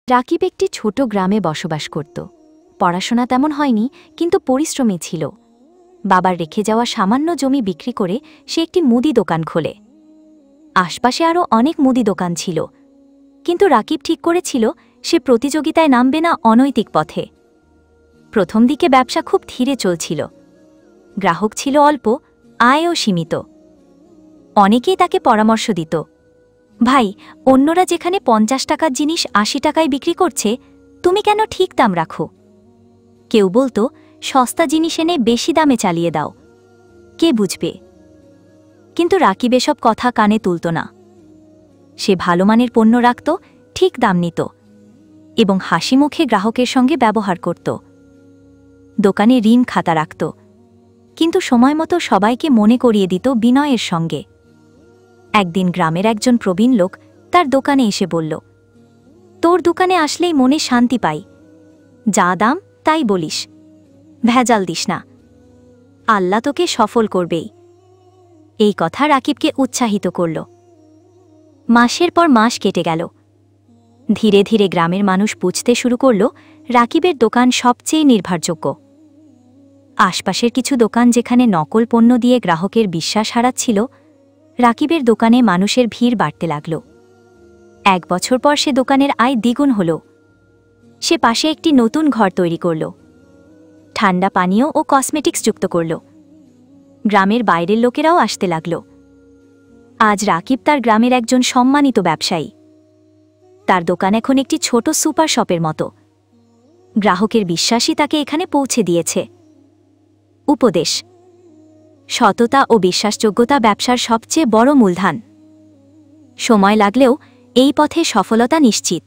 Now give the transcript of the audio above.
রাকিব একটি ছোট গ্রামে বসবাস করত। পড়াশোনা তেমন হয়নি, কিন্তু পরিশ্রমী ছিল। বাবার রেখে যাওয়া সামান্য জমি বিক্রি করে সে একটি মুদি দোকান খোলে। আশপাশে আরও অনেক মুদি দোকান ছিল, কিন্তু রাকিব ঠিক করেছিল সে প্রতিযোগিতায় নামবে না অনৈতিক পথে। প্রথম দিকে ব্যবসা খুব ধীরে চলছিল। গ্রাহক ছিল অল্প, আয়ও সীমিত। অনেকেই তাকে পরামর্শ দিত, ভাই, অন্যরা যেখানে 50 টাকার জিনিস 80 টাকায় বিক্রি করছে, তুমি কেন ঠিক দাম রাখো? কেউ বলতো, সস্তা জিনিস এনে বেশি দামে চালিয়ে দাও, কে বুঝবে? কিন্তু রাকিব এসব কথা কানে তুলত না। সে ভালো মানের পণ্য রাখত, ঠিক দাম নিত এবং হাসি মুখে গ্রাহকের সঙ্গে ব্যবহার করত। দোকানে ঋণ খাতা রাখত, কিন্তু সময়মতো সবাইকে মনে করিয়ে দিত বিনয়ের সঙ্গে। একদিন গ্রামের একজন প্রবীণ লোক তার দোকানে এসে বলল, তোর দোকানে আসলেই মনে শান্তি পাই, যা দাম তাই বলিস, ভেজাল দিস না, আল্লাহ তোকে সফল করবেই। এই কথা রাকিবকে উৎসাহিত করল। মাসের পর মাস কেটে গেল। ধীরে ধীরে গ্রামের মানুষ বুঝতে শুরু করল রাকিবের দোকান সবচেয়ে নির্ভরযোগ্য। আশপাশের কিছু দোকান যেখানে নকল পণ্য দিয়ে গ্রাহকের বিশ্বাস হারাচ্ছিল, রাকিবের দোকানে মানুষের ভিড় বাড়তে লাগল। 1 বছর পর সে দোকানের আয় দ্বিগুণ হল। সে পাশে একটি নতুন ঘর তৈরি করল, ঠান্ডা পানীয় ও কসমেটিক্স যুক্ত করল। গ্রামের বাইরের লোকেরাও আসতে লাগল। আজ রাকিব তার গ্রামের একজন সম্মানিত ব্যবসায়ী। তার দোকান এখন একটি ছোট সুপার শপের মতো। গ্রাহকের বিশ্বাসই তাকে এখানে পৌঁছে দিয়েছে। উপদেশ: সততা ও বিশ্বাসযোগ্যতা ব্যবসার সবচেয়ে বড় মূলধন। সময় লাগলেও এই পথে সফলতা নিশ্চিত।